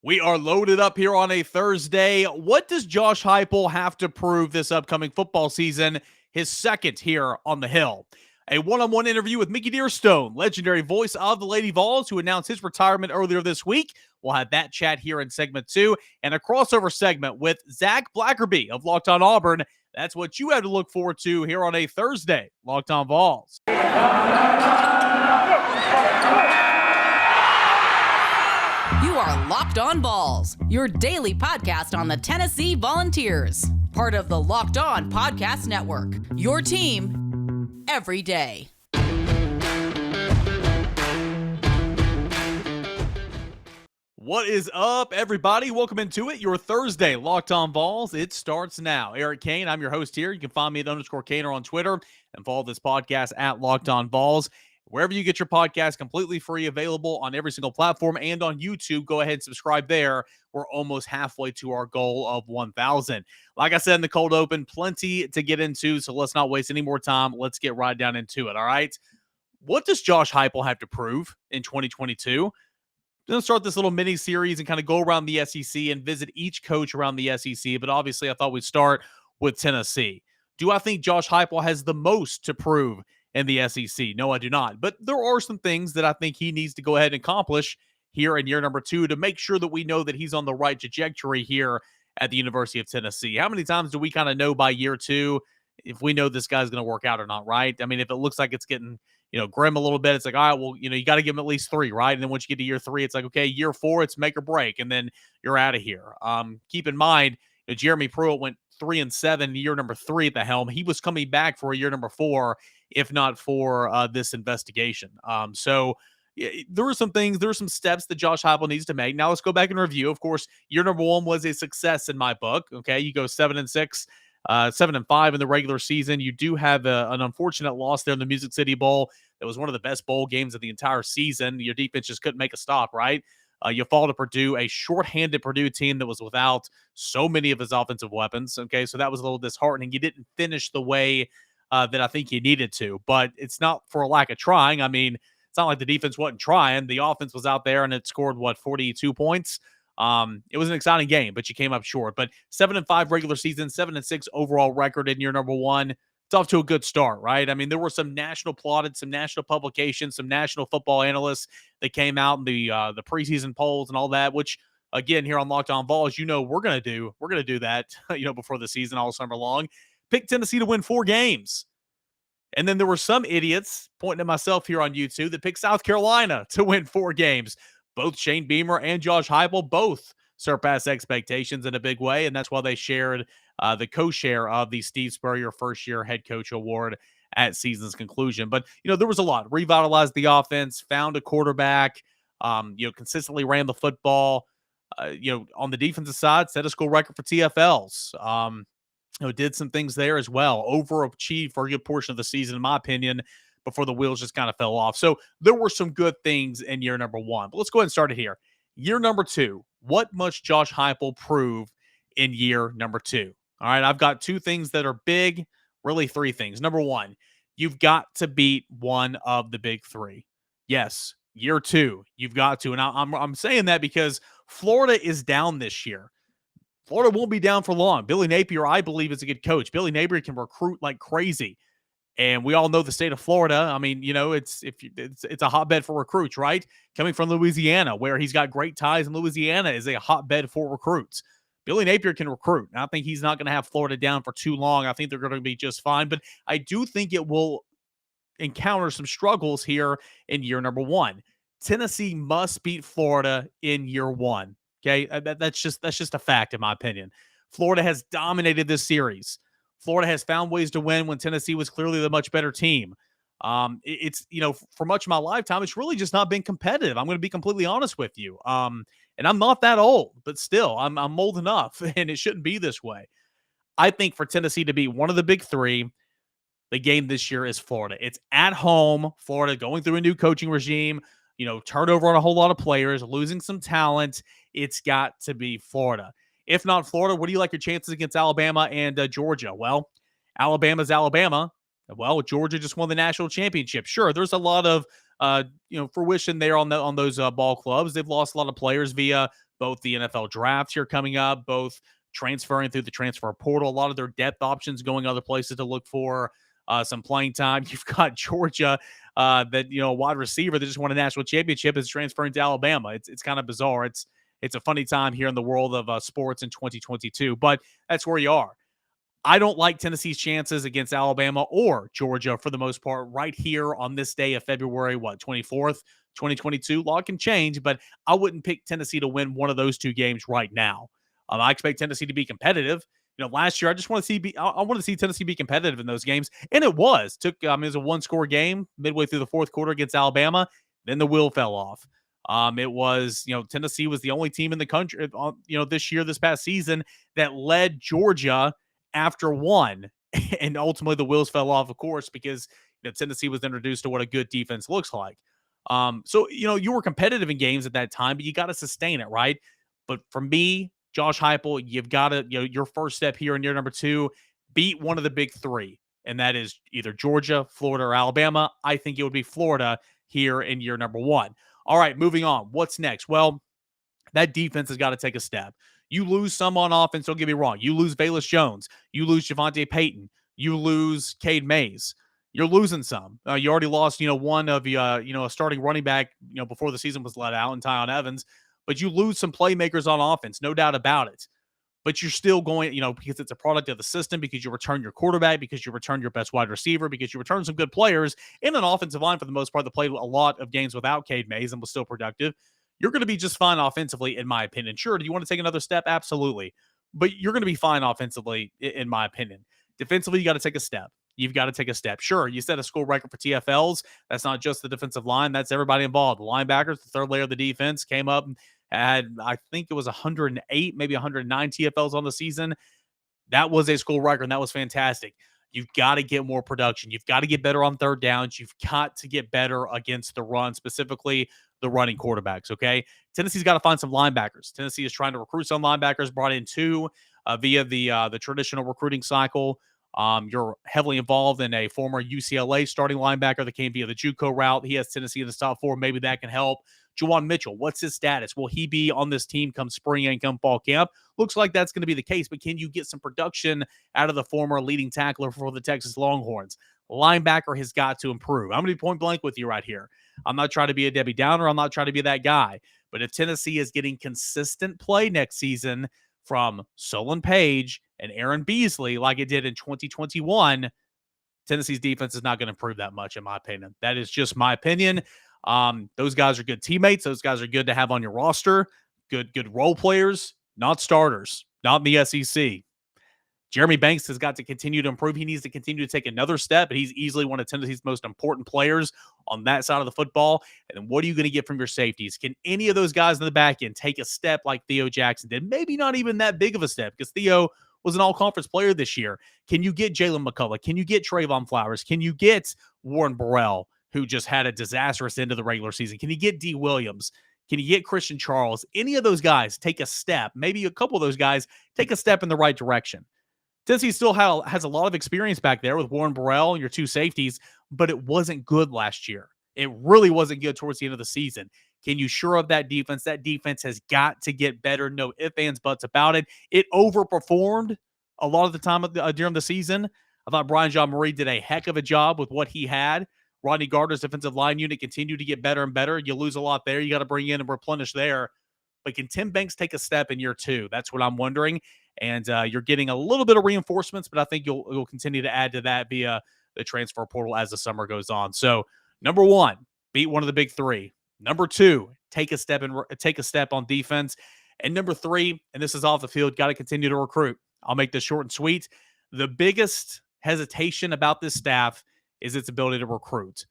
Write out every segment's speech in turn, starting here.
We are loaded up here on a Thursday. What does Josh Heupel have to prove this upcoming football season? His second here on the Hill. A one-on-one interview with Mickey Dearstone, legendary voice of the Lady Vols, who announced his retirement earlier this week. We'll have that chat here in segment 2, and a crossover segment with Zac Blackerby of Locked On Auburn. That's what you have to look forward to here on a Thursday, Locked On Vols. You are Locked On Vols, your daily podcast on the Tennessee Volunteers. Part of the Locked On Podcast Network, your team every day. What is up, everybody? Welcome into it, your Thursday Locked On Vols. It starts now. Eric Cain, I'm your host here. You can find me at _Cainer on Twitter and follow this podcast at Locked On Vols. Wherever you get your podcast, completely free, available on every single platform and on YouTube. Go ahead and subscribe there. We're almost halfway to our goal of 1,000. Like I said in the cold open, plenty to get into, so let's not waste any more time. Let's get right down into it, all right? What does Josh Heupel have to prove in 2022? Going to start this little mini series and kind of go around the SEC and visit each coach around the SEC, but obviously I thought we'd start with Tennessee. Do I think Josh Heupel has the most to prove in the SEC? No, I do not. But there are some things that I think he needs to go ahead and accomplish here in year number 2 to make sure that we know that he's on the right trajectory here at the University of Tennessee. How many times do we kind of know by year 2 if we know this guy's going to work out or not, right? I mean, if it looks like it's getting, grim a little bit, it's like, all right, well, you got to give him at least 3, right? And then once you get to year 3, it's like, okay, year 4, it's make or break, and then you're out of here. Keep in mind, Jeremy Pruitt went 3-7 year number 3 at the helm. He was coming back for a year number 4, if not for this investigation. So there were some things, there were some steps that Josh Heupel needs to make. Now let's go back and review. Of course, year number 1 was a success in my book. Okay, you go 7-6. 7-5 in the regular season. You do have an unfortunate loss there in the Music City Bowl. That was one of the best bowl games of the entire season. Your defense just couldn't make a stop, right? You fall to Purdue, a shorthanded Purdue team that was without so many of his offensive weapons. Okay, so that was a little disheartening. You didn't finish the way that I think you needed to, but it's not for a lack of trying. I mean, it's not like the defense wasn't trying. The offense was out there and it scored, 42 points? It was an exciting game, but you came up short. But 7-5 regular season, 7-6 overall record in year number 1. It's off to a good start, right? I mean, there were some national plaudits, some national publications, some national football analysts that came out in the preseason polls and all that, which again, here on Locked On Vols, we're gonna do that, before the season all summer long. Pick Tennessee to win 4 games. And then there were some idiots, pointing at myself here on YouTube, that picked South Carolina to win 4 games. Both Shane Beamer and Josh Heupel both surpassed expectations in a big way, and that's why they shared the co-share of the Steve Spurrier first-year head coach award at season's conclusion. But, there was a lot. Revitalized the offense, found a quarterback, consistently ran the football. On the defensive side, set a school record for TFLs. Did some things there as well. Overachieved for a good portion of the season, in my opinion, before the wheels just kind of fell off. So there were some good things in year number 1. But let's go ahead and start it here. Year number 2, what must Josh Heupel prove in year number 2? All right, I've got 2 things that are big, really 3 things. Number 1, you've got to beat one of the big 3. Yes, year 2, you've got to. And I'm saying that because Florida is down this year. Florida won't be down for long. Billy Napier, I believe, is a good coach. Billy Napier can recruit like crazy. And we all know the state of Florida. I mean, it's a hotbed for recruits, right? Coming from Louisiana, where he's got great ties, and Louisiana is a hotbed for recruits. Billy Napier can recruit. And I think he's not going to have Florida down for too long. I think they're going to be just fine. But I do think it will encounter some struggles here in year number 1. Tennessee must beat Florida in year 1. Okay, that's just a fact, in my opinion. Florida has dominated this series. Florida has found ways to win when Tennessee was clearly the much better team. It's for much of my lifetime, it's really just not been competitive. I'm going to be completely honest with you. And I'm not that old, but still, I'm old enough, and it shouldn't be this way. I think for Tennessee to be one of the big 3, the game this year is Florida. It's at home. Florida going through a new coaching regime. Turnover on a whole lot of players, losing some talent. It's got to be Florida. If not Florida, what do you like your chances against Alabama and Georgia? Well, Alabama's Alabama. Well, Georgia just won the national championship. Sure, there's a lot of fruition there on those ball clubs. They've lost a lot of players via both the NFL drafts here coming up, both transferring through the transfer portal, a lot of their depth options going other places to look for some playing time. You've got Georgia, that, wide receiver that just won a national championship is transferring to Alabama. It's kind of bizarre. It's a funny time here in the world of sports in 2022, but that's where you are. I don't like Tennessee's chances against Alabama or Georgia for the most part right here on this day of February, 24th, 2022. Law can change, but I wouldn't pick Tennessee to win one of those two games right now. I expect Tennessee to be competitive. Last year I just want to see I want to see Tennessee be competitive in those games, and it was. It was a one-score game midway through the fourth quarter against Alabama. Then the wheel fell off. It was, Tennessee was the only team in the country, this year, this past season, that led Georgia after one, and ultimately the wheels fell off, of course, because Tennessee was introduced to what a good defense looks like. So you were competitive in games at that time, but you got to sustain it, right? But for me, Josh Heupel, you've got to, your first step here in year number 2, beat one of the big three, and that is either Georgia, Florida, or Alabama. I think it would be Florida here in year number 1. All right, moving on. What's next? Well, that defense has got to take a step. You lose some on offense, don't get me wrong. You lose Velus Jones. You lose Javonte Payton. You lose Cade Mays. You're losing some. You already lost, one of a starting running back, before the season was let out, and Tyon Evans. But you lose some playmakers on offense, no doubt about it. But you're still going, because it's a product of the system, because you return your quarterback, because you return your best wide receiver, because you return some good players in an offensive line for the most part that played a lot of games without Cade Mays and was still productive. You're going to be just fine offensively, in my opinion. Sure, do you want to take another step? Absolutely. But you're going to be fine offensively, in my opinion. Defensively, you got to take a step. You've got to take a step. Sure, you set a school record for TFLs. That's not just the defensive line. That's everybody involved. The linebackers, the third layer of the defense, came up and had, I think it was 108, maybe 109 TFLs on the season. That was a school record, and that was fantastic. You've got to get more production. You've got to get better on third downs. You've got to get better against the run, specifically the running quarterbacks, okay? Tennessee's got to find some linebackers. Tennessee is trying to recruit some linebackers, brought in 2 via the traditional recruiting cycle. You're heavily involved in a former UCLA starting linebacker that came via the JUCO route. He has Tennessee in the top 4. Maybe that can help. Juwan Mitchell, what's his status? Will he be on this team come spring and come fall camp? Looks like that's going to be the case, but can you get some production out of the former leading tackler for the Texas Longhorns? Linebacker has got to improve. I'm going to be point blank with you right here. I'm not trying to be a Debbie Downer. I'm not trying to be that guy. But if Tennessee is getting consistent play next season from Solon Page and Aaron Beasley like it did in 2021, Tennessee's defense is not going to improve that much, in my opinion. That is just my opinion. Those guys are good teammates. Those guys are good to have on your roster. Good role players, not starters, not in the SEC. Jeremy Banks has got to continue to improve. He needs to continue to take another step, but he's easily one of Tennessee's most important players on that side of the football. And then what are you going to get from your safeties? Can any of those guys in the back end take a step like Theo Jackson did? Maybe not even that big of a step, because Theo was an all-conference player this year. Can you get Jalen McCullough? Can you get Trayvon Flowers? Can you get Warren Burrell, who just had a disastrous end of the regular season? Can you get D. Williams? Can you get Christian Charles? Any of those guys take a step, maybe a couple of those guys take a step in the right direction. Tennessee still has a lot of experience back there with Warren Burrell and your 2 safeties, but it wasn't good last year. It really wasn't good towards the end of the season. Can you shore up that defense? That defense has got to get better. No ifs, ands, buts about it. It overperformed a lot of the time during the season. I thought Brian Jean-Marie did a heck of a job with what he had. Rodney Gardner's defensive line unit continued to get better and better. You lose a lot there. You got to bring in and replenish there. But can Tim Banks take a step in year 2? That's what I'm wondering. And you're getting a little bit of reinforcements, but I think you'll continue to add to that via the transfer portal as the summer goes on. So, number 1, beat one of the big 3. Number 2, take a step on defense. And number 3, and this is off the field, got to continue to recruit. I'll make this short and sweet. The biggest hesitation about this staff is its ability to recruit.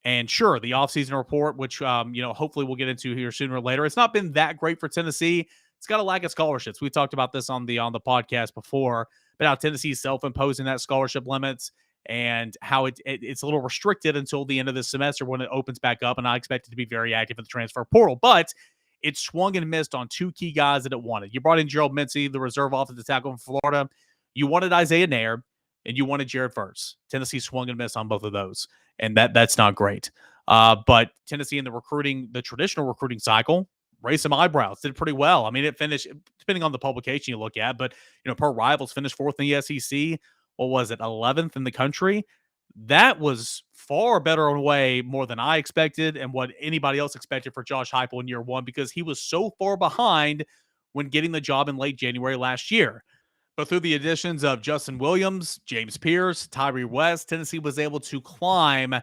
And sure, the offseason report, which hopefully we'll get into here sooner or later, it's not been that great for Tennessee. It's got a lack of scholarships. We talked about this on the podcast before, but how Tennessee's self-imposing that scholarship limits and how it's a little restricted until the end of this semester when it opens back up. And I expect it to be very active in the transfer portal. But it swung and missed on 2 key guys that it wanted. You brought in Gerald Mincy, the reserve offensive tackle from Florida. You wanted Isaiah Nair, and you wanted Jared Verse. Tennessee swung and missed on both of those, and that's not great. But Tennessee in the traditional recruiting cycle, raised some eyebrows, did pretty well. I mean, it finished, depending on the publication you look at, but, per Rivals, finished 4th in the SEC. What was it, 11th in the country? That was far better in a way, more than I expected and what anybody else expected for Josh Heupel in year one, because he was so far behind when getting the job in late January last year. But through the additions of Justin Williams, James Pierce, Tyree West, Tennessee was able to climb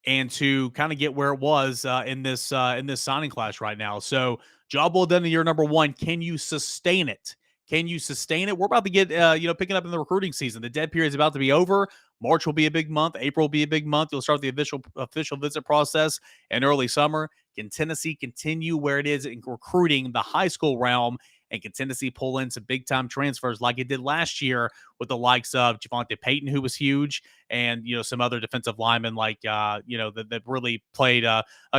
and to kind of get where it was in this signing class right now. So job well done in year number one. Can you sustain it? Can you sustain it? We're about to get picking up in the recruiting season. The dead period is about to be over. March will be a big month. April will be a big month. You'll start the official visit process in early summer. Can Tennessee continue where it is in recruiting the high school realm? And can Tennessee pull in some big-time transfers like it did last year with the likes of Javonte Payton, who was huge, and, some other defensive linemen like, that really played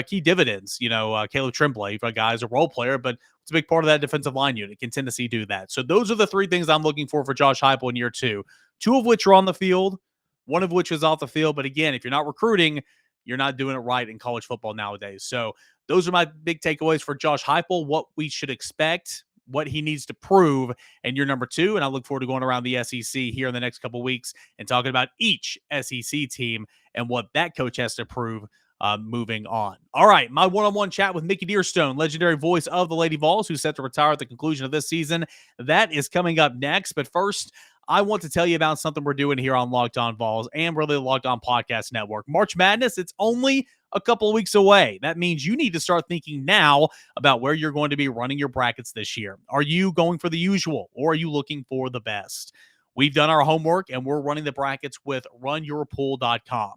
key dividends. Caleb Tremblay, a guy is a role player, but it's a big part of that defensive line unit. Can Tennessee do that? So those are the three things I'm looking for Josh Heupel in year two of which are on the field, one of which is off the field. But again, if you're not recruiting, you're not doing it right in college football nowadays. So those are my big takeaways for Josh Heupel, what we should expect, what he needs to prove in year number two. And I look forward to going around the SEC here in the next couple of weeks and talking about each SEC team and what that coach has to prove moving on. All right, my one-on-one chat with Mickey Dearstone, legendary voice of the Lady Vols, who's set to retire at the conclusion of this season. That is coming up next. But first, I want to tell you about something we're doing here on Locked On Vols and really the Locked On Podcast Network. March Madness, it's only a couple of weeks away. That means you need to start thinking now about where you're going to be running your brackets this year. Are you going for the usual, or are you looking for the best? We've done our homework, and we're running the brackets with runyourpool.com.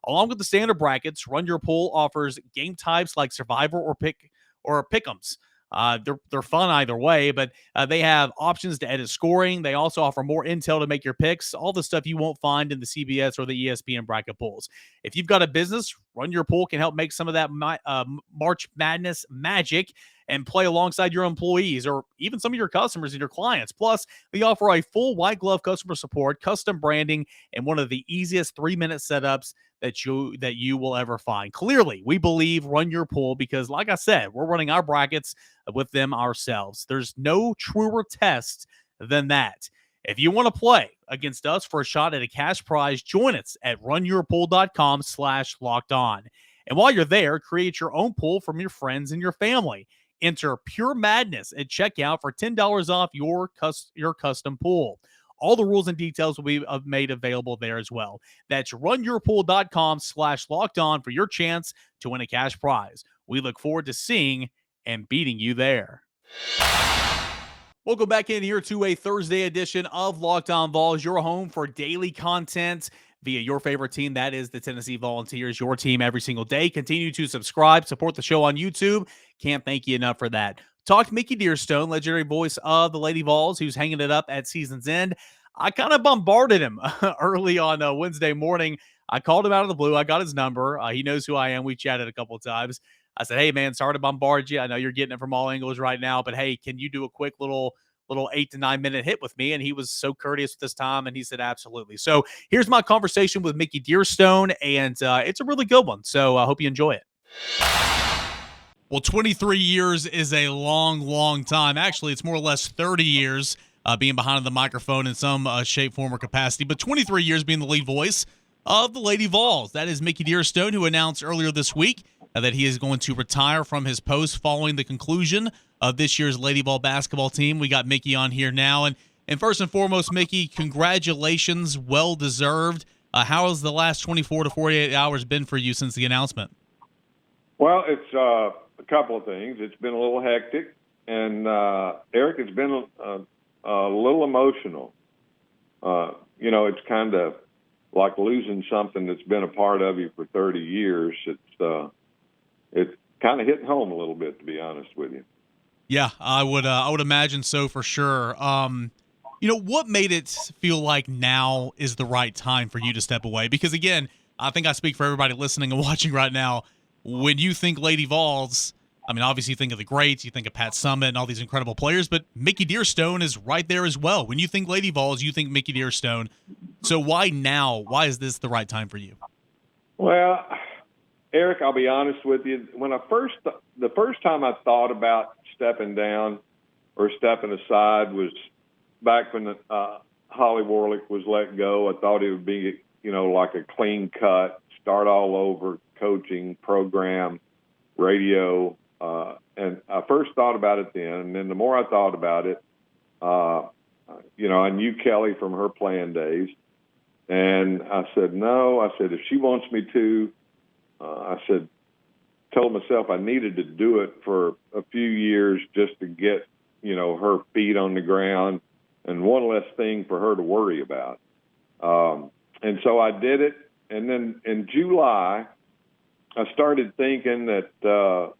Along with the standard brackets, Run Your Pool offers game types like Survivor or Pick'ems. They're fun either way, but they have options to edit scoring. They also offer more intel to make your picks, all the stuff you won't find in the CBS or the ESPN bracket pools. If you've got a business, Run Your Pool can help make some of that March Madness magic and play alongside your employees or even some of your customers and your clients. Plus, they offer a full white glove customer support, custom branding, and one of the easiest 3-minute setups that you will ever find. Clearly, we believe Run Your Pool because, like I said, we're running our brackets with them ourselves. There's no truer test than that. If you want to play against us for a shot at a cash prize, join us at runyourpool.com/lockedon. And while you're there, create your own pool from your friends and your family. Enter Pure Madness at checkout for $10 off your custom pool. All the rules and details will be made available there as well. That's runyourpool.com/lockedon for your chance to win a cash prize. We look forward to seeing and beating you there. Welcome back in here to a Thursday edition of Locked On Vols, your home for daily content via your favorite team. That is the Tennessee Volunteers, your team every single day. Continue to subscribe, support the show on YouTube. Can't thank you enough for that. Talked to Mickey Dearstone, legendary voice of the Lady Vols, who's hanging it up at season's end. I kind of bombarded him early on Wednesday morning. I called him out of the blue. I got his number. He knows who I am. We chatted a couple of times. I said, hey, man, sorry to bombard you. I know you're getting it from all angles right now, but hey, can you do a quick little 8 to 9 minute hit with me? And he was so courteous with this time, and he said, absolutely. So here's my conversation with Mickey Dearstone, and it's a really good one. So I hope you enjoy it. Well, 23 years is a long, long time. Actually, it's more or less 30 years being behind the microphone in some shape, form, or capacity. But 23 years being the lead voice of the Lady Vols. That is Mickey Dearstone, who announced earlier this week that he is going to retire from his post following the conclusion of this year's Lady Vol basketball team. We got Mickey on here now. And first and foremost, Mickey, congratulations. Well-deserved. How has the last 24 to 48 hours been for you since the announcement? Well, it's a couple of things. It's been a little hectic. And, Eric, it's been a little emotional. It's kind of like losing something that's been a part of you for 30 years. It's kind of hitting home a little bit, to be honest with you. Yeah, I would imagine so for sure. What made it feel like now is the right time for you to step away? Because again, I think I speak for everybody listening and watching right now. When you think Lady Vols, I mean, obviously you think of the greats, you think of Pat Summitt and all these incredible players, but Mickey Dearstone is right there as well. When you think Lady Vols, you think Mickey Dearstone. So why now? Why is this the right time for you? Well, Eric, I'll be honest with you. When the first time I thought about stepping down or stepping aside was back when Holly Warlick was let go. I thought it would be, like a clean cut, start all over, coaching, program, radio. And I first thought about it then, and then the more I thought about it, I knew Kelly from her playing days. And I said, no. I said, if she wants me to, told myself I needed to do it for a few years just to get, her feet on the ground and one less thing for her to worry about. And so I did it. And then in July, I started thinking that, that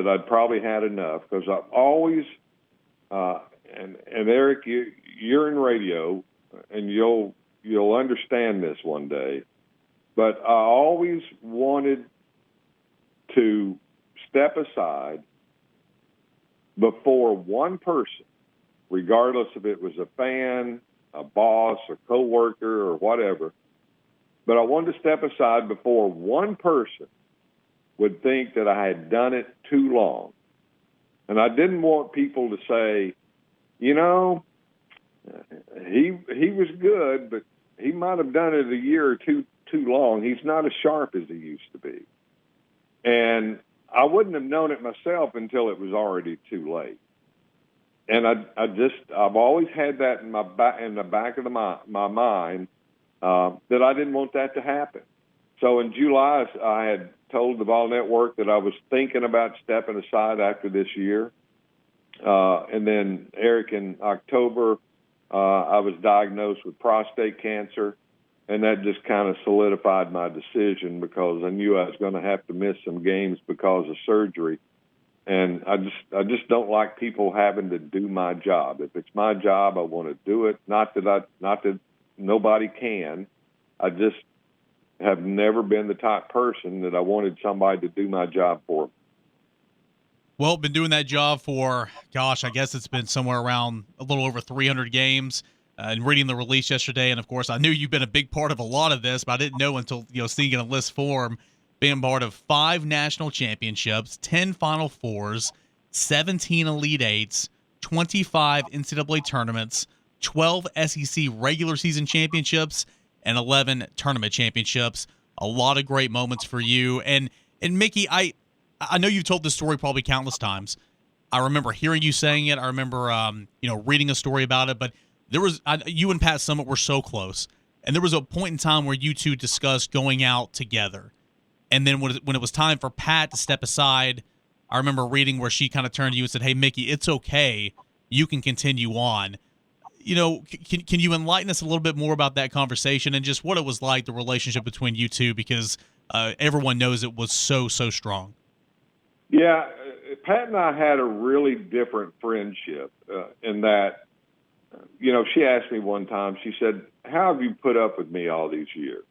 I'd probably had enough, because I've always, and Eric, you're in radio, and you'll understand this one day, but I always wanted to step aside before one person, regardless if it was a fan, a boss, a coworker, or whatever, but I wanted to step aside before one person would think that I had done it too long. And I didn't want people to say, he was good, but he might have done it a year or two too long. He's not as sharp as he used to be. And I wouldn't have known it myself until it was already too late. And I've always had that in the back of my mind, that I didn't want that to happen. So in July, I had told the Vol Network that I was thinking about stepping aside after this year. And then, Eric, in October, I was diagnosed with prostate cancer, and that just kind of solidified my decision, because I knew I was going to have to miss some games because of surgery. And I just don't like people having to do my job. If it's my job, I want to do it. Not that nobody can. I just have never been the type person that I wanted somebody to do my job for me. Well, been doing that job for, I guess it's been somewhere around a little over 300 games. And reading the release yesterday, and of course, I knew you've been a big part of a lot of this, but I didn't know until seeing it in a list form. Being part of 5 national championships, 10 Final Fours, 17 Elite Eights, 25 NCAA tournaments, 12 SEC regular season championships, and 11 tournament championships. A lot of great moments for you. And Mickey, I know you've told this story probably countless times. I remember hearing you saying it. I remember reading a story about it. But there was you and Pat Summitt were so close, and there was a point in time where you two discussed going out together. And then when it was time for Pat to step aside, I remember reading where she kind of turned to you and said, "Hey, Mickey, it's okay. You can continue on." Can you enlighten us a little bit more about that conversation and just what it was like, the relationship between you two, because everyone knows it was so strong. Yeah, Pat and I had a really different friendship in that, she asked me one time, she said, "How have you put up with me all these years?"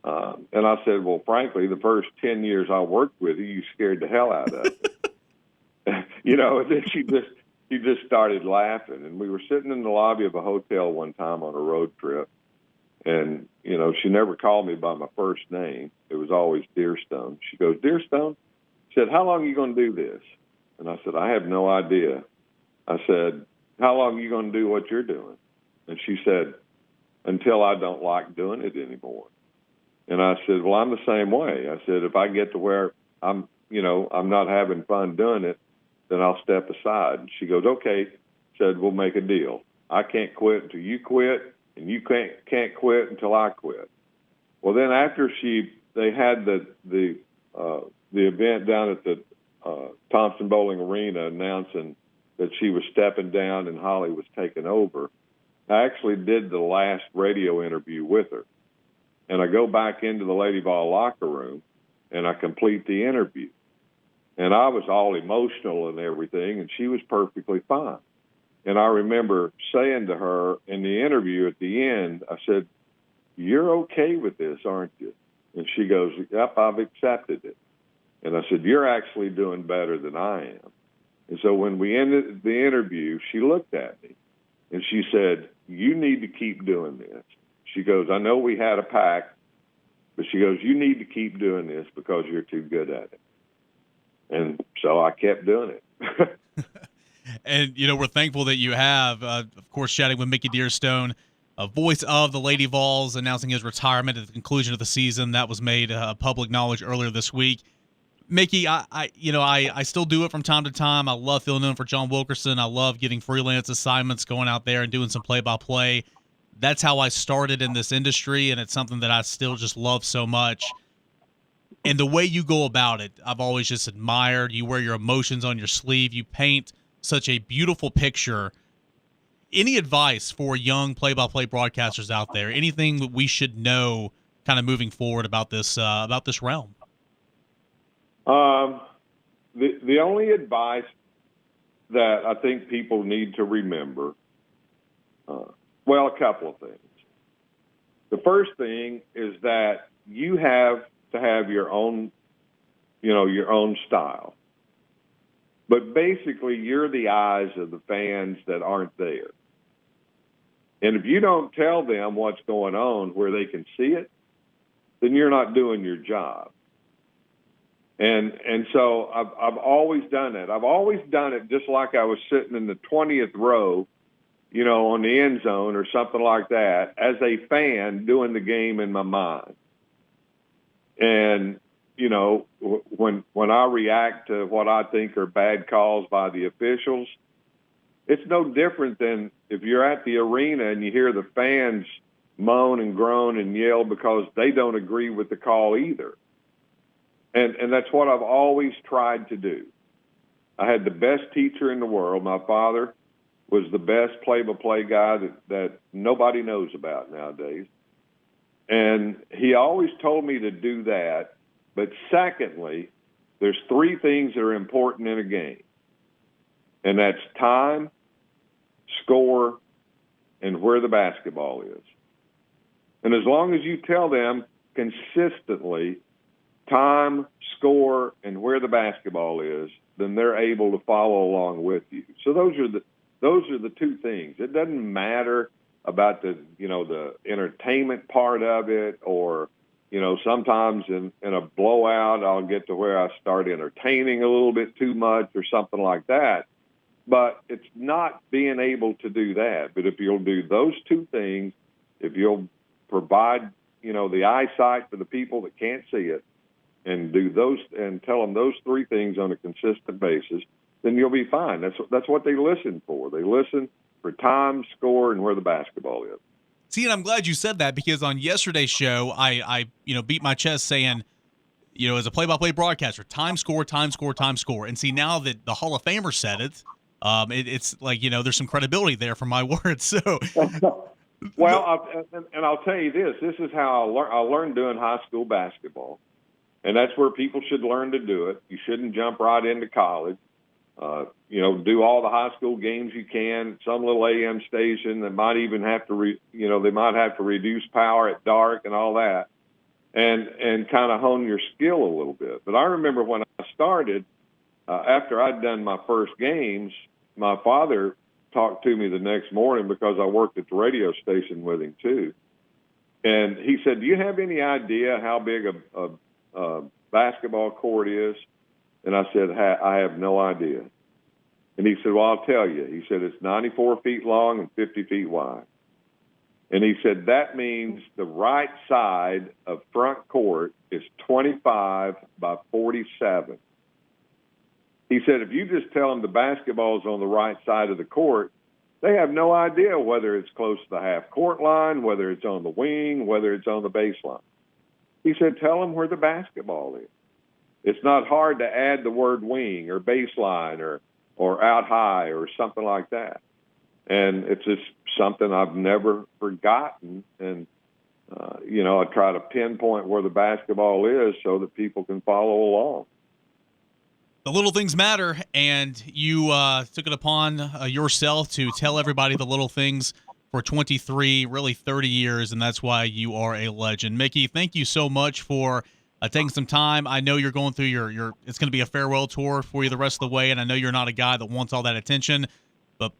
And I said, "Well, frankly, the first 10 years I worked with you, you scared the hell out of me." And then she just started laughing. And we were sitting in the lobby of a hotel one time on a road trip. And, she never called me by my first name. It was always Dearstone. She goes, "Dearstone?" She said, "How long are you going to do this?" And I said, "I have no idea." I said, "How long are you going to do what you're doing?" And she said, "Until I don't like doing it anymore." And I said, "Well, I'm the same way." I said, "If I get to where I'm not having fun doing it, then I'll step aside." And she goes, "Okay." Said, "We'll make a deal. I can't quit until you quit, and you can't quit until I quit." Well, then after they had the event down at the Thompson Bowling Arena announcing that she was stepping down and Holly was taking over, I actually did the last radio interview with her. And I go back into the Lady Vol locker room, and I complete the interview. And I was all emotional and everything, and she was perfectly fine. And I remember saying to her in the interview at the end, I said, "You're okay with this, aren't you?" And she goes, "Yep, I've accepted it." And I said, "You're actually doing better than I am." And so when we ended the interview, she looked at me, and she said, "You need to keep doing this." She goes, "I know we had a pact, But she goes, you need to keep doing this because you're too good at it. And so I kept doing it. And, we're thankful that you have, of course, chatting with Mickey Dearstone, voice of the Lady Vols, announcing his retirement at the conclusion of the season. That was made public knowledge earlier this week. Mickey, I still do it from time to time. I love filling in for John Wilkerson. I love getting freelance assignments, going out there and doing some play-by-play. That's how I started in this industry, and it's something that I still just love so much. And the way you go about it, I've always just admired. You wear your emotions on your sleeve. You paint such a beautiful picture. Any advice for young play-by-play broadcasters out there? Anything that we should know kind of moving forward about this realm? The only advice that I think people need to remember, a couple of things. The first thing is that you have to have your own style. But basically, you're the eyes of the fans that aren't there. And if you don't tell them what's going on where they can see it, then you're not doing your job. And so I've always done that. I've always done it just like I was sitting in the 20th row, on the end zone or something like that, as a fan doing the game in my mind. And, when I react to what I think are bad calls by the officials, it's no different than if you're at the arena and you hear the fans moan and groan and yell because they don't agree with the call either. And that's what I've always tried to do. I had the best teacher in the world. My father was the best play-by-play guy that nobody knows about nowadays. And he always told me to do that. But secondly, there's three things that are important in a game. And that's time, score, and where the basketball is. And as long as you tell them consistently time, score, and where the basketball is, then they're able to follow along with you. So those are the two things. It doesn't matter about the entertainment part of it, or sometimes in a blowout I'll get to where I start entertaining a little bit too much or something like that. But it's not being able to do that. But if you'll do those two things, if you'll provide the eyesight for the people that can't see it, and do those and tell them those three things on a consistent basis, then you'll be fine. That's what they listen for. They listen for time, score, and where the basketball is. See, and I'm glad you said that, because on yesterday's show, I beat my chest saying, as a play-by-play broadcaster, time, score, time, score, time, score. And see, now that the Hall of Famer said it, it's like, there's some credibility there for my words. So, well, I'll tell you this. This is how I learned doing high school basketball. And that's where people should learn to do it. You shouldn't jump right into college. Do all the high school games you can. Some little AM station that might even have to, they might have to reduce power at dark and all that, and kind of hone your skill a little bit. But I remember when I started, after I'd done my first games, my father talked to me the next morning because I worked at the radio station with him too. And he said, "Do you have any idea how big a basketball court is?" And I said, "I have no idea." And he said, "Well, I'll tell you." He said, "It's 94 feet long and 50 feet wide." And he said, "That means the right side of front court is 25 by 47. He said, "If you just tell them the basketball's on the right side of the court, they have no idea whether it's close to the half-court line, whether it's on the wing, whether it's on the baseline." He said, "Tell them where the basketball is. It's not hard to add the word wing or baseline or out high or something like that." And it's just something I've never forgotten. And, I try to pinpoint where the basketball is so that people can follow along. The little things matter, and you took it upon yourself to tell everybody the little things for 23, really 30 years, and that's why you are a legend. Mickey, thank you so much for taking some time. I know you're going through your it's going to be a farewell tour for you the rest of the way, and I know you're not a guy that wants all that attention, but,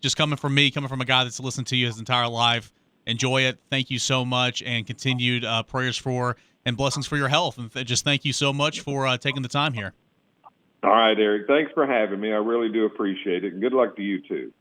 just coming from me, coming from a guy that's listened to you his entire life, enjoy it. Thank you so much, and continued prayers for And blessings for your health. And just thank you so much for taking the time here. All right, Eric. Thanks for having me. I really do appreciate it. And good luck to you, too.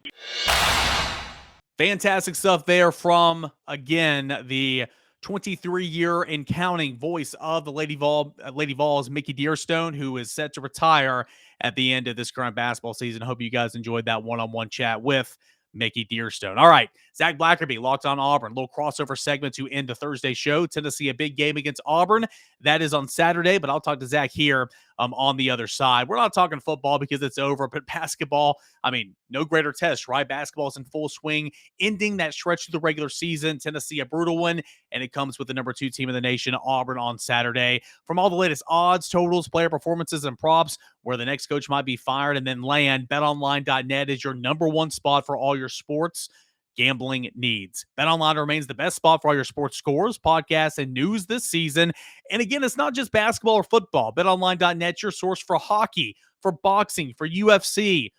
Fantastic stuff there from, again, the 23-year and counting voice of the Lady Vols, Mickey Dearstone, who is set to retire at the end of this current basketball season. I hope you guys enjoyed that one-on-one chat with Mickey Dearstone. All right, Zac Blackerby, Locked on Auburn. Little crossover segment to end the Thursday show. Tennessee, a big game against Auburn. That is on Saturday, but I'll talk to Zac here on the other side. We're not talking football because it's over, but basketball, I mean, no greater test, right? Basketball's in full swing, ending that stretch of the regular season. Tennessee, a brutal one, and it comes with the number 2 team in the nation, Auburn, on Saturday. From all the latest odds, totals, player performances, and props, where the next coach might be fired and then land, BetOnline.net is your number 1 spot for all your sports gambling needs. BetOnline remains the best spot for all your sports scores, podcasts, and news this season. And again, it's not just basketball or football. BetOnline.net, your source for hockey, for boxing, for UFC,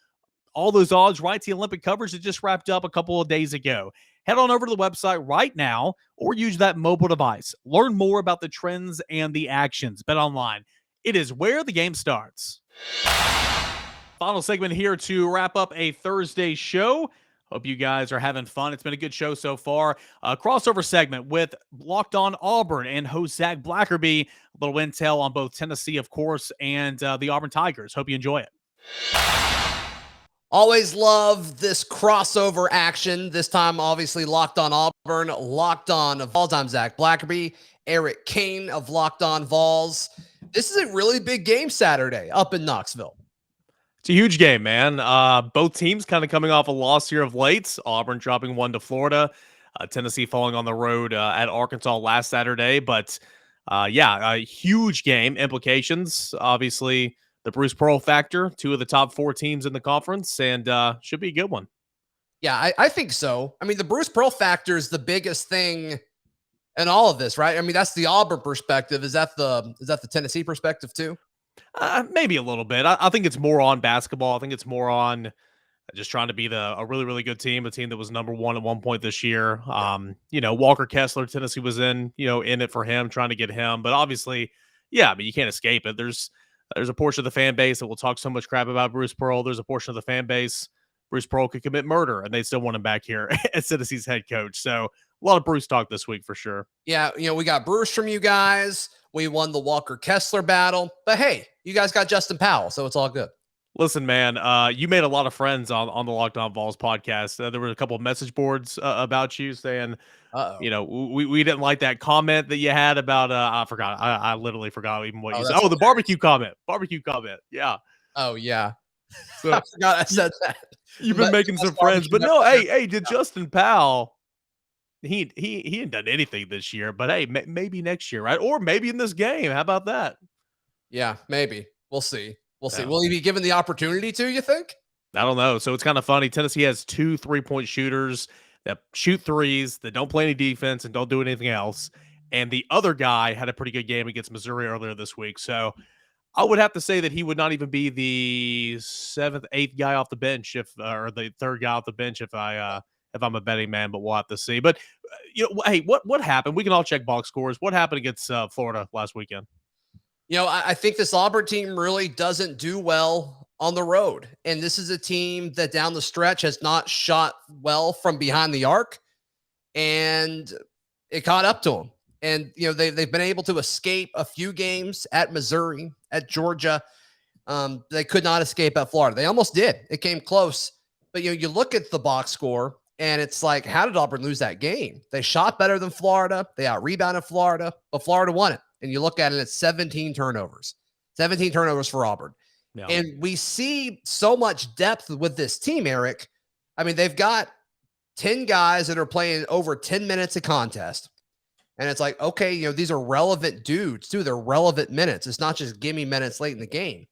all those odds, right? The Olympic coverage that just wrapped up a couple of days ago. Head on over to the website right now or use that mobile device. Learn more about the trends and the actions. BetOnline, it is where the game starts. Final segment here to wrap up a Thursday show. Hope you guys are having fun. It's been a good show so far. A crossover segment with Locked on Auburn and host Zac Blackerby. A little intel on both Tennessee, of course, and the Auburn Tigers. Hope you enjoy it. Always love this crossover action. This time, obviously, Locked on Auburn, Locked on Vols. I'm Zac Blackerby, Eric Cain of Locked on Vols. This is a really big game Saturday up in Knoxville. It's a huge game, man. Both teams kind of coming off a loss here of late. Auburn dropping 1 to Florida. Tennessee falling on the road at Arkansas last Saturday. But, a huge game. Implications, obviously, the Bruce Pearl factor. 2 of the top 4 teams in the conference. And should be a good one. Yeah, I think so. I mean, the Bruce Pearl factor is the biggest thing in all of this, right? I mean, that's the Auburn perspective. Is that the Tennessee perspective too? Maybe a little bit. I think it's more on basketball. I think it's more on just trying to be a really, really good team, a team that was number 1 at one point this year. Walker Kessler, Tennessee was in it for him, trying to get him. But obviously, I mean, you can't escape it. There's a portion of the fan base that will talk so much crap about Bruce Pearl. There's a portion of the fan base, Bruce Pearl could commit murder, and they still want him back here as Tennessee's head coach. So a lot of Bruce talk this week for sure. Yeah, we got Bruce from you guys. We won the Walker Kessler battle. But hey, you guys got Justin Powell, so it's all good. Listen, man, you made a lot of friends on the Locked on Vols podcast. There were a couple of message boards about you saying, we didn't like that comment that you had about, I forgot. I literally forgot even what you said. Oh, the barbecue comment. Yeah. Oh, yeah. So, I forgot I said that. You've been making some friends. But no, hey, did Justin Powell, he ain't done anything this year. But, hey, maybe next year, right? Or maybe in this game. How about that? Yeah, maybe. We'll see. Will he be given the opportunity to, you think? I don't know. So it's kind of funny. Tennessee has 2 3-point shooters that shoot threes, that don't play any defense and don't do anything else. And the other guy had a pretty good game against Missouri earlier this week. So I would have to say that he would not even be the 7th, 8th guy off the bench or the 3rd guy off the bench if I'm a betting man, but we'll have to see. But hey, what happened? We can all check box scores. What happened against Florida last weekend? I think this Auburn team really doesn't do well on the road. And this is a team that down the stretch has not shot well from behind the arc. And it caught up to them. And, they've been able to escape a few games at Missouri, at Georgia. They could not escape at Florida. They almost did. It came close. But, you look at the box score, and it's like, how did Auburn lose that game? They shot better than Florida. They out-rebounded Florida, but Florida won it. And you look at it, it's 17 turnovers. 17 turnovers for Auburn. Yeah. And we see so much depth with this team, Eric. I mean, they've got 10 guys that are playing over 10 minutes a contest. And it's like, okay, these are relevant dudes, too. They're relevant minutes. It's not just gimme minutes late in the game.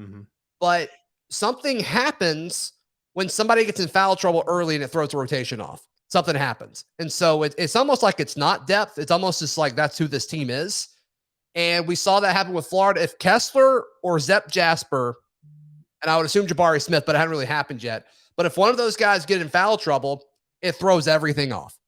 Mm-hmm. But something happens when somebody gets in foul trouble early and it throws the rotation off. Something happens. And so it's almost like it's not depth. It's almost just like that's who this team is. And we saw that happen with Florida. If Kessler or Zep Jasper, and I would assume Jabari Smith, but it hadn't really happened yet. But if one of those guys get in foul trouble, it throws everything off.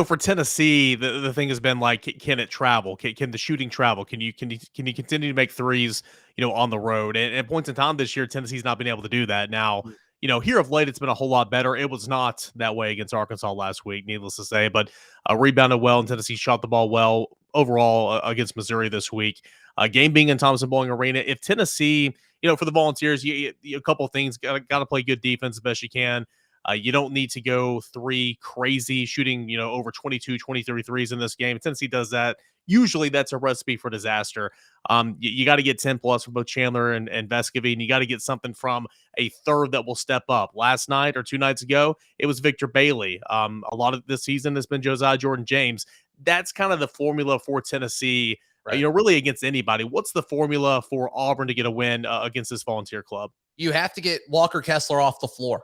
For Tennessee, the thing has been like, can it travel? Can the shooting travel? Can you continue to make threes, on the road? And at points in time this year, Tennessee's not been able to do that. Now, here of late, it's been a whole lot better. It was not that way against Arkansas last week, needless to say, but rebounded well, and Tennessee shot the ball well overall against Missouri this week. Game being in Thompson-Boling Arena. If Tennessee, for the Volunteers, a couple of things, got to play good defense the best you can. You don't need to go three crazy shooting, over 22, 23 threes in this game. Tennessee does that. Usually that's a recipe for disaster. You got to get 10 plus from both Chandler and Vescovy, and you got to get something from a third that will step up. Last night or 2 nights ago, it was Victor Bailey. A lot of this season has been Josiah Jordan-James. That's kind of the formula for Tennessee, right. Really against anybody. What's the formula for Auburn to get a win against this Volunteer club? You have to get Walker Kessler off the floor.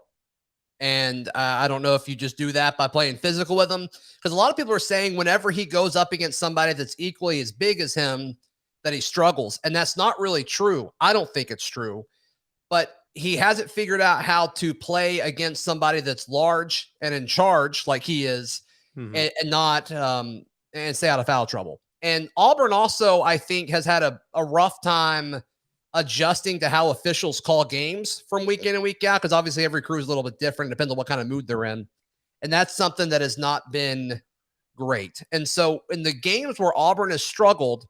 And I don't know if you just do that by playing physical with him, because a lot of people are saying whenever he goes up against somebody that's equally as big as him, that he struggles. And that's not really true. I don't think it's true, but he hasn't figured out how to play against somebody that's large and in charge like he is, and not and stay out of foul trouble. And Auburn also, I think, has had a rough time adjusting to how officials call games from week in and week out, because obviously every crew is a little bit different. It depends on what kind of mood they're in. And that's something that has not been great. And so in the games where Auburn has struggled,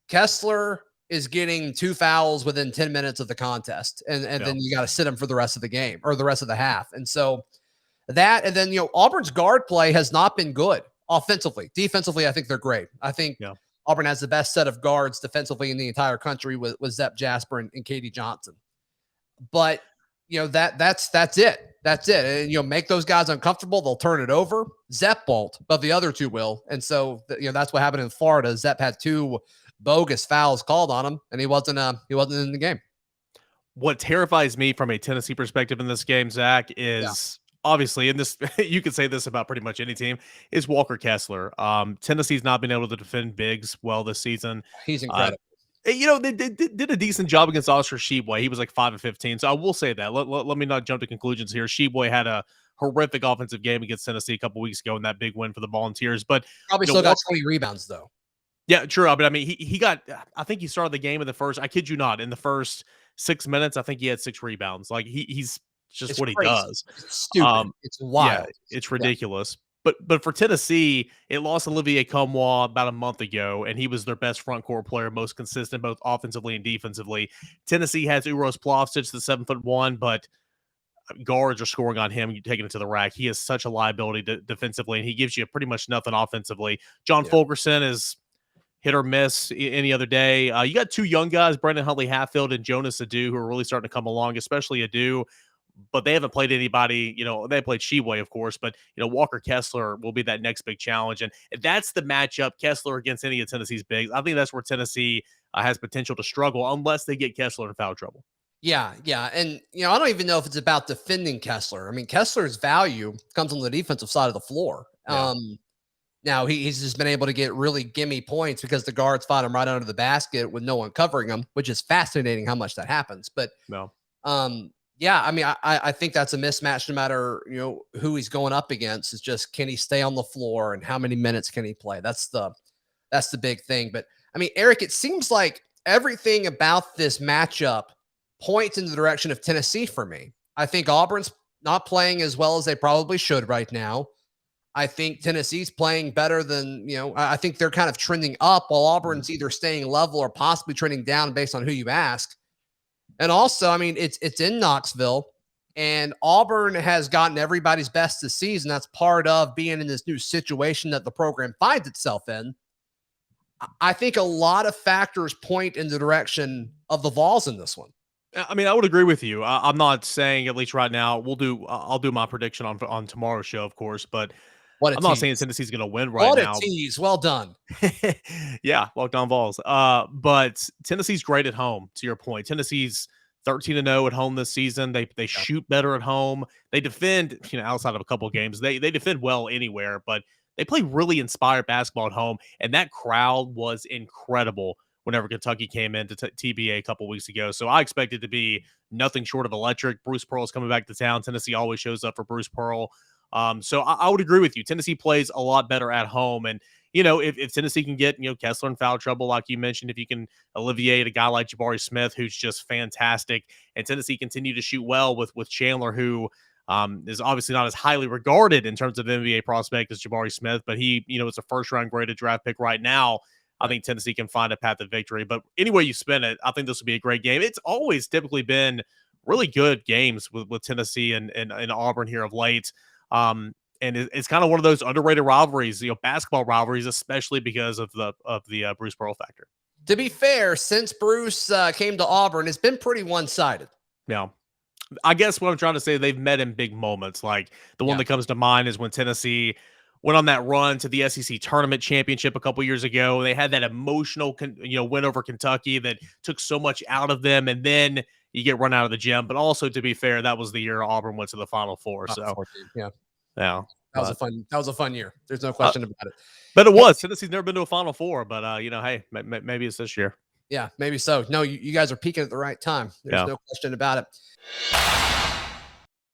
Kessler is getting 2 fouls within 10 minutes of the contest. And then you got to sit him for the rest of the game or the rest of the half. And so that, and then, Auburn's guard play has not been good offensively. Defensively, I think they're great. I think Auburn has the best set of guards defensively in the entire country with Zep Jasper and Katie Johnson. But, that's it. That's it. And, make those guys uncomfortable. They'll turn it over. Zep won't, but the other two will. And so, that's what happened in Florida. Zep had 2 bogus fouls called on him, and he wasn't in the game. What terrifies me from a Tennessee perspective in this game, Zach, is obviously, and this you could say this about pretty much any team, is Walker Kessler. Tennessee's not been able to defend bigs well this season. He's incredible. They did a decent job against Oscar Sheboy. He was like 5 of 15. So I will say that. Let me not jump to conclusions here. Sheboy had a horrific offensive game against Tennessee a couple weeks ago in that big win for the Volunteers. But probably still got 20 rebounds though. Yeah, true. But I mean, he got, I think he started the game in the first, I kid you not, in the first 6 minutes, I think he had 6 rebounds. Like he's just it's what crazy. He does. It's stupid. It's wild. Yeah, it's ridiculous. But for Tennessee, it lost Olivier Comwa about a month ago, and he was their best front court player, most consistent both offensively and defensively. Tennessee has Uros Plavsic, the 7'1", but guards are scoring on him, taking it to the rack. He is such a liability defensively, and he gives you pretty much nothing offensively. John Fulkerson is hit or miss any other day. You got 2 young guys, Brendan Huntley-Hatfield and Jonas Adu, who are really starting to come along, especially Adu. But they haven't played anybody, they played Sheboy, of course, but, Walker Kessler will be that next big challenge. And that's the matchup, Kessler against any of Tennessee's bigs. I think that's where Tennessee has potential to struggle unless they get Kessler in foul trouble. Yeah. And, I don't even know if it's about defending Kessler. I mean, Kessler's value comes on the defensive side of the floor. Yeah. Now, he's just been able to get really gimme points because the guards find him right under the basket with no one covering him, which is fascinating how much that happens. But, yeah, I mean, I think that's a mismatch no matter, who he's going up against. It's just, can he stay on the floor and how many minutes can he play? That's the big thing. But, I mean, Eric, it seems like everything about this matchup points in the direction of Tennessee for me. I think Auburn's not playing as well as they probably should right now. I think Tennessee's playing better than, I think they're kind of trending up while Auburn's either staying level or possibly trending down based on who you ask. And also, I mean, it's in Knoxville, and Auburn has gotten everybody's best this season. That's part of being in this new situation that the program finds itself in. I think a lot of factors point in the direction of the Vols in this one. I mean, I would agree with you. I'm not saying, at least right now, I'll do my prediction on tomorrow's show, of course, but I'm not saying Tennessee's going to win right now. What a tease. Well done. Yeah, Locked On Vols. But Tennessee's great at home, to your point. Tennessee's 13-0 at home this season. They shoot better at home. They defend, outside of a couple of games. They defend well anywhere, but they play really inspired basketball at home, and that crowd was incredible whenever Kentucky came into TBA a couple weeks ago. So I expect it to be nothing short of electric. Bruce Pearl's coming back to town. Tennessee always shows up for Bruce Pearl. So I would agree with you. Tennessee plays a lot better at home. And, if Tennessee can get, Kessler in foul trouble, like you mentioned, if you can alleviate a guy like Jabari Smith, who's just fantastic, and Tennessee continue to shoot well with Chandler, who is obviously not as highly regarded in terms of NBA prospect as Jabari Smith, but he, is a first-round graded draft pick right now. I think Tennessee can find a path to victory. But anyway you spin it, I think this will be a great game. It's always typically been really good games with Tennessee and Auburn here of late. And it's kind of one of those underrated rivalries, basketball rivalries, especially because of the Bruce Pearl factor. To be fair, since Bruce came to Auburn, it's been pretty one-sided. Yeah. I guess what I'm trying to say, they've met in big moments. Like the one that comes to mind is when Tennessee went on that run to the SEC tournament championship a couple years ago. They had that emotional, win over Kentucky that took so much out of them. And then you get run out of the gym. But also, to be fair, that was the year Auburn went to the Final Four. So, yeah. Yeah. That was a fun year. There's no question about it. But it was. Tennessee's never been to a Final Four, but hey, maybe it's this year. Yeah, maybe so. No, you guys are peaking at the right time. There's no question about it.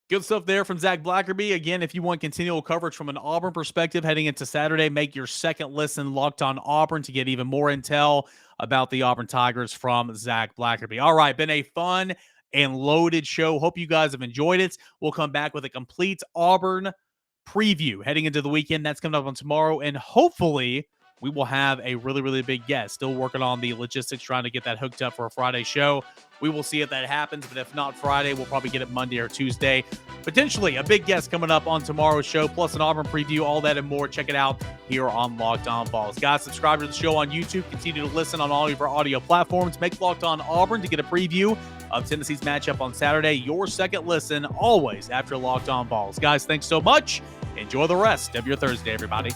Good stuff there from Zac Blackerby. Again, if you want continual coverage from an Auburn perspective heading into Saturday, make your second listen Locked On Auburn to get even more intel about the Auburn Tigers from Zac Blackerby. All right, been a fun and loaded show. Hope you guys have enjoyed it. We'll come back with a complete Auburn preview heading into the weekend. That's coming up on tomorrow, and hopefully we will have a really, really big guest. Still working on the logistics, trying to get that hooked up for a Friday show. We will see if that happens, but if not Friday, we'll probably get it Monday or Tuesday. Potentially a big guest coming up on tomorrow's show, plus an Auburn preview, all that and more. Check it out here on Locked On Vols. Guys, subscribe to the show on YouTube. Continue to listen on all of our audio platforms. Make Locked On Auburn to get a preview of Tennessee's matchup on Saturday. Your second listen always after Locked On Vols. Guys, thanks so much. Enjoy the rest of your Thursday, everybody.